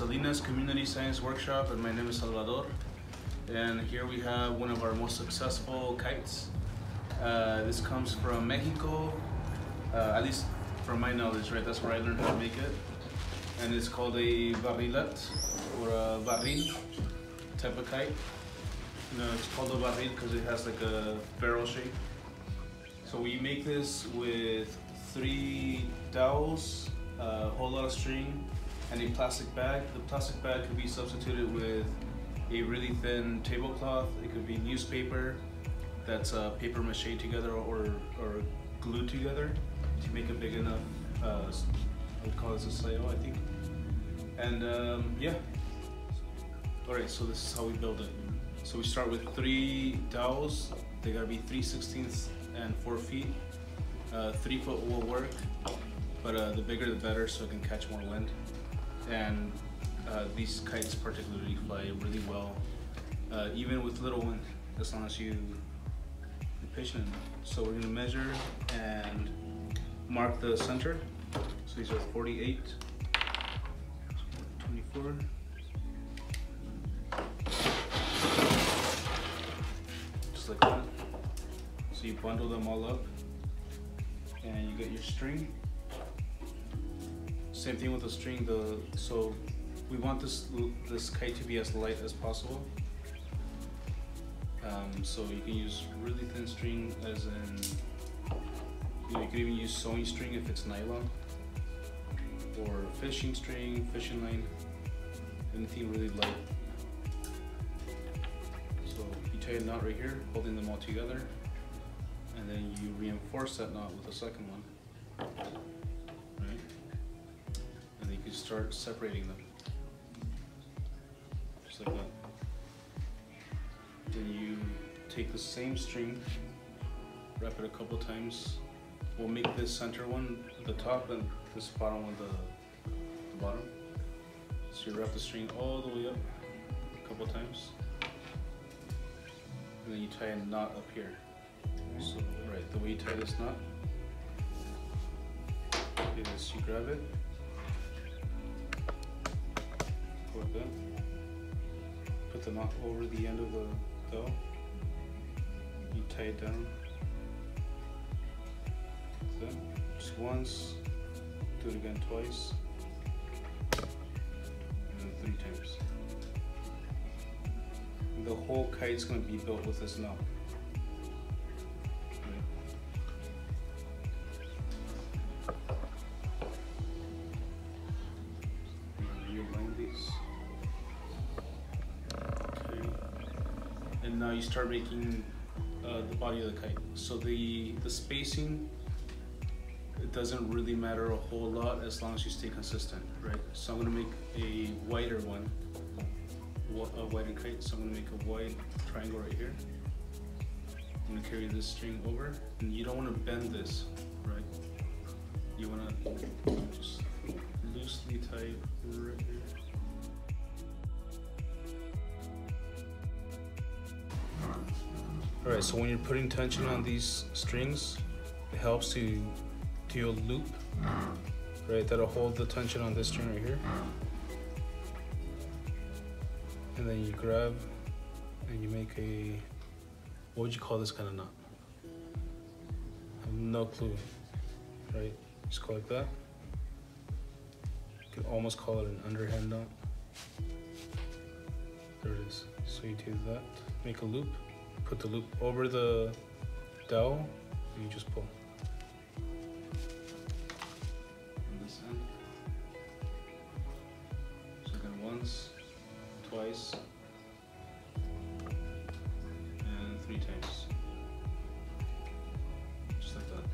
Salinas Community Science Workshop, and my name is Salvador. And here we have one of our most successful kites. This comes from Mexico, at least from my knowledge, right? That's where I learned how to make it. And it's called a barrilet, or a barril type of kite. It's called a barril because it has like a barrel shape. So we make this with 3 dowels, a whole lot of string, and a plastic bag. The plastic bag could be substituted with a really thin tablecloth. It could be newspaper that's paper mache together or glued together to make a big enough, I would call this a sail, I think. And yeah. Alright, so this is how we build it. So we start with 3 dowels. They gotta be 3/16 and 4 feet. 3 foot will work, but the bigger the better, so it can catch more wind. And these kites particularly fly really well, even with little wind, as long as you be patient. So we're gonna measure and mark the center. So these are 48, 24. Just like that. So you bundle them all up, and you get your string. Same thing with the string. So we want this kite to be as light as possible. So you can use really thin string, as in, you can even use sewing string if it's nylon, or fishing string, fishing line, anything really light. So you tie a knot right here, holding them all together, and then you reinforce that knot with a second one. Right? And then you can start separating them. Just like that. Then you take the same string, wrap it a couple times. We'll make this center one the top and this bottom one the bottom. So you wrap the string all the way up a couple times. And then you tie a knot up here. So, right, the way you tie this knot is you grab it, go like that, put the knot over the end of the dowel, you tie it down, like that, just once, do it again twice, and then 3 times. And the whole kite's going to be built with this knot. And now you start making the body of the kite. So the spacing, it doesn't really matter a whole lot as long as you stay consistent, right? So I'm gonna make a wider one, a wider kite. So I'm gonna make a wide triangle right here. I'm gonna carry this string over, and you don't want to bend this, right? You want to just loosely tie it right here. Alright, so when you're putting tension on these strings, it helps to do a loop, right? That'll hold the tension on this string right here. And then you grab and you make a, what would you call this kind of knot? I have no clue, right? Just go like that. You can almost call it an underhand knot. There it is. So you do that, make a loop. Put the loop over the dowel, and you just pull. On this end. So again, once, twice, and 3 times. Just like that.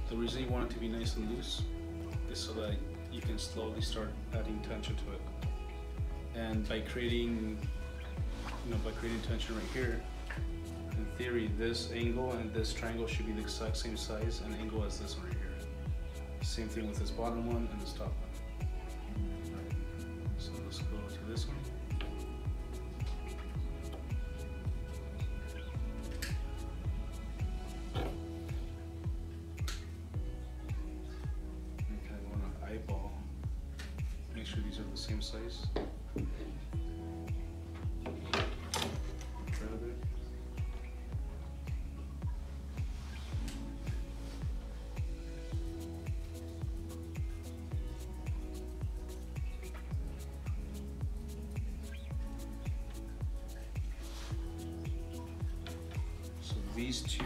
The reason you want it to be nice and loose is so that you can slowly start adding tension to it. And by creating tension right here, in theory, this angle and this triangle should be the exact same size and angle as this one right here. Same thing with this bottom one and this top one. Right. So let's go to this one. Okay, I want to eyeball. Make sure these are the same size. Grab it. So these two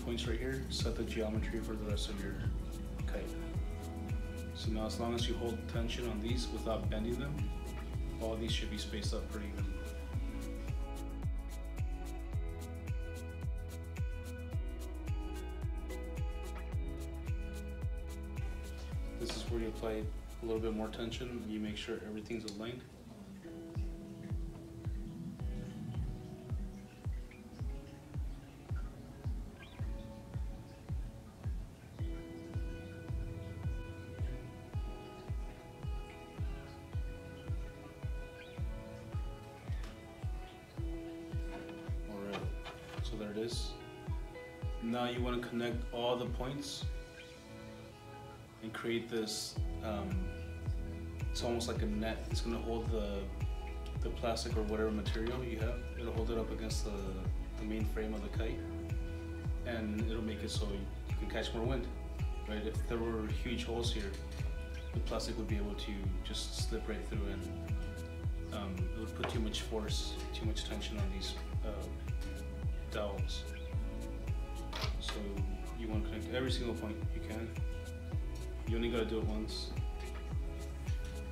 points right here set the geometry for the rest of your kite. So now as long as you hold tension on these without bending them, all these should be spaced out pretty evenly. This is where you apply a little bit more tension. You make sure everything's aligned. So there it is. Now you want to connect all the points and create this, it's almost like a net. It's going to hold the plastic or whatever material you have. It'll hold it up against the main frame of the kite, and it'll make it so you can catch more wind, right? If there were huge holes here, the plastic would be able to just slip right through, and it would put too much force, too much tension on these dowels. So you want to connect every single point you can. You only got to do it once.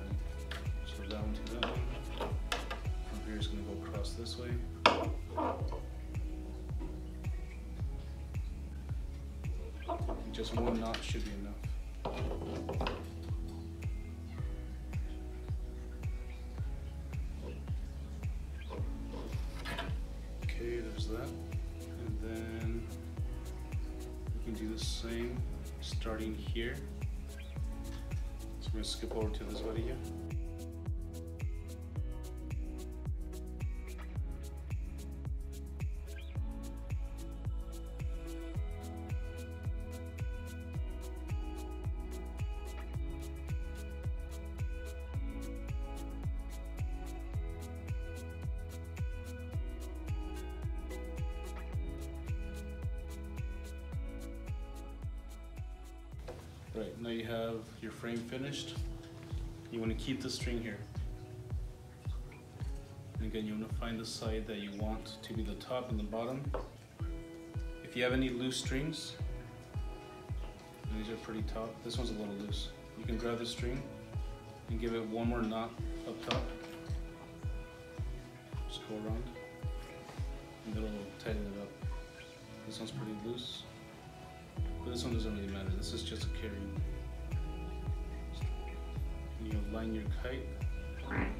Okay. So that one to that one. From here is going to go across this way. Just one knot should be enough. Okay, there's that. And then we can do the same starting here. So we're going to skip over to this video. Right, now you have your frame finished. You want to keep the string here. And again, you want to find the side that you want to be the top and the bottom. If you have any loose strings, these are pretty taut. This one's a little loose. You can grab the string and give it one more knot up top. Just go around and it'll tighten it up. This one's pretty loose. But this one doesn't really matter. This is just a carry. You align your kite. And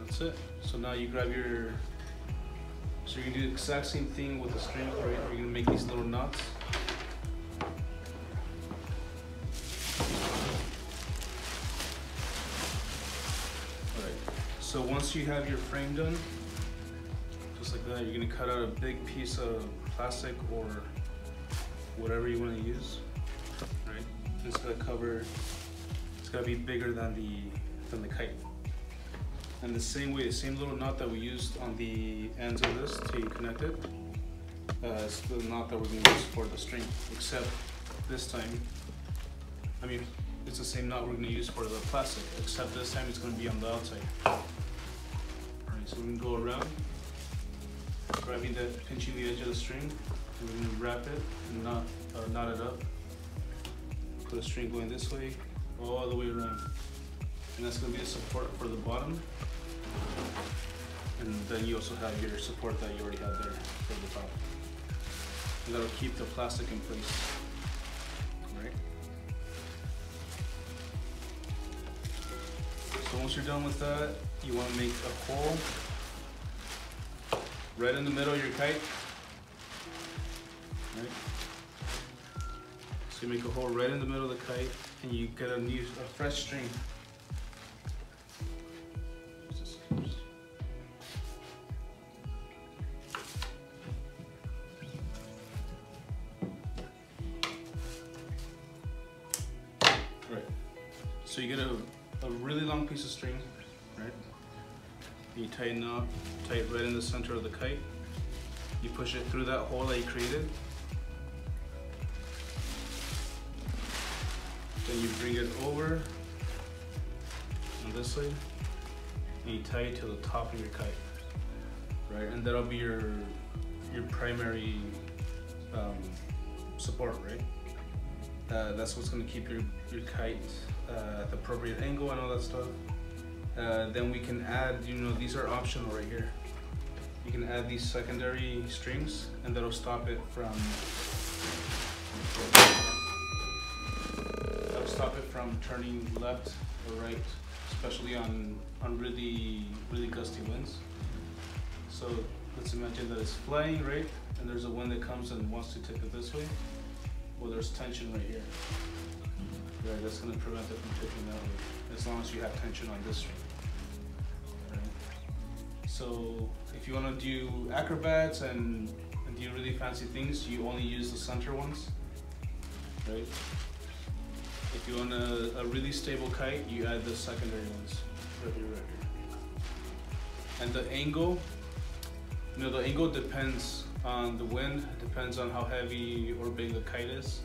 that's it. So now you grab your. So you're gonna do the exact same thing with the string, right? You're gonna make these little knots. Alright. So once you have your frame done, just like that, you're gonna cut out a big piece of plastic or whatever you want to use, right? It's gonna cover. It's gotta be bigger than the kite. And the same way, the same little knot that we used on the ends of this to connect it, is the knot that we're gonna use for the string. Except this time, I mean, it's the same knot we're gonna use for the plastic. Except this time it's gonna be on the outside. All right, so we're gonna go around. Grabbing pinching the edge of the string, and we're going to wrap it and knot it up. Put a string going this way, all the way around. And that's going to be a support for the bottom. And then you also have your support that you already have there for the top. And that'll keep the plastic in place. Alright? So once you're done with that, you want to make a hole right in the middle of your kite. Right? So you make a hole right in the middle of the kite and you get a fresh string. So you get a really long piece of string, right? You tighten up, tight right in the center of the kite. You push it through that hole that you created. Then you bring it over on this side, and you tie it to the top of your kite, right? And that'll be your primary support, right? That's what's going to keep your kite at the appropriate angle and all that stuff. Then we can add, these are optional right here. You can add these secondary strings, and that'll stop it from turning left or right, especially on really gusty winds. So let's imagine that it's flying, right? And there's a wind that comes and wants to take it this way. Well, there's tension right here. Right, that's going to prevent it from tipping that way, as long as you have tension on this string. Right? So if you want to do acrobats and do really fancy things, you only use the center ones, right? If you want a really stable kite, you add the secondary ones right here. And the angle, the angle depends on the wind, it depends on how heavy or big the kite is.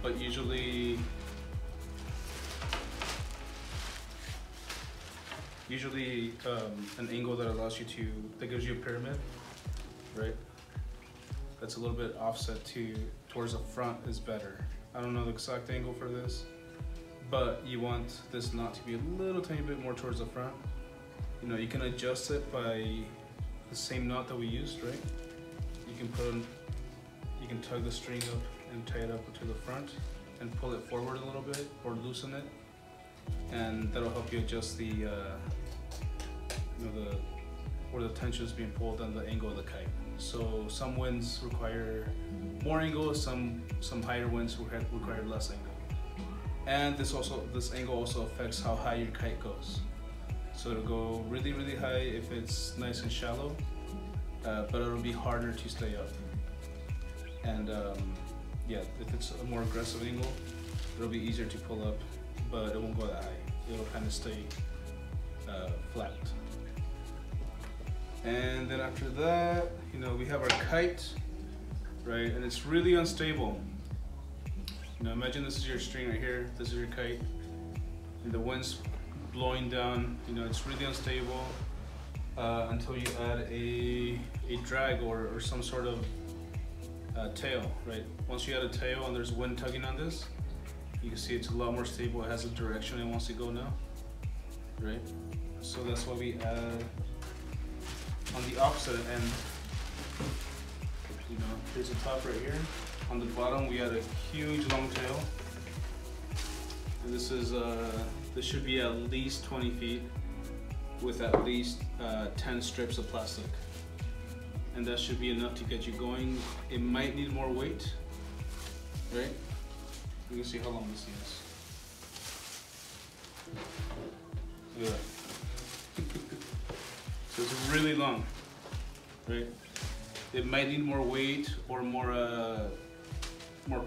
But usually an angle that allows you that gives you a pyramid, right? That's a little bit offset towards the front is better. I don't know the exact angle for this, but you want this knot to be a little tiny bit more towards the front. You can adjust it by the same knot that we used, right? You can tug the string up and tie it up to the front and pull it forward a little bit or loosen it, and that'll help you adjust where the tension is being pulled and the angle of the kite. So some winds require more angle, some higher winds require less angle. And this angle also affects how high your kite goes. So it'll go really high if it's nice and shallow, but it'll be harder to stay up. And yeah, if it's a more aggressive angle, it'll be easier to pull up, but it won't go that high. It'll kind of stay flat. And then after that, we have our kite, right? And it's really unstable. Imagine this is your string right here, this is your kite, and the wind's blowing down. It's really unstable until you add a drag or some sort of tail, right? Once you add a tail and there's wind tugging on this, you can see it's a lot more stable. It has a direction it wants to go now, right? So that's why we add on the opposite end. Here's the top right here. On the bottom, we add a huge long tail. And this should be at least 20 feet with at least 10 strips of plastic. And that should be enough to get you going. It might need more weight, right? You can see how long this is. Look at that. So it's really long, right? It might need more weight or more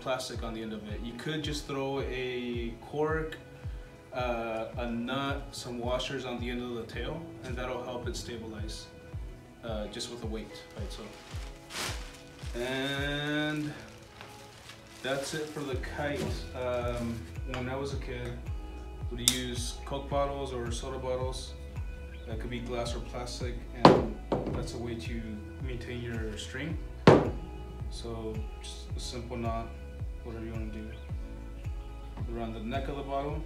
plastic on the end of it. You could just throw a cork, a nut, some washers on the end of the tail, and that'll help it stabilize just with the weight by itself. And that's it for the kite. When I was a kid, would use Coke bottles or soda bottles. That could be glass or plastic, and that's a way to maintain your string. So just a simple knot, whatever you want to do, around the neck of the bottle.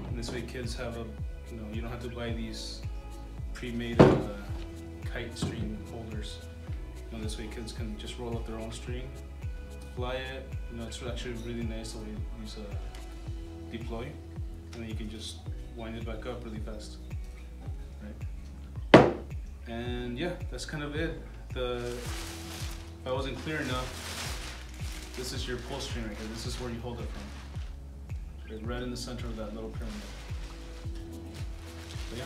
And this way kids have you don't have to buy these pre-made kite string holders. This way kids can just roll up their own string, fly it. It's actually really nice the way these deploy. And then you can just wind it back up really fast, right? And yeah, that's kind of it. If I wasn't clear enough, this is your pull string right here. This is where you hold it from. Right in the center of that little pyramid. So yeah.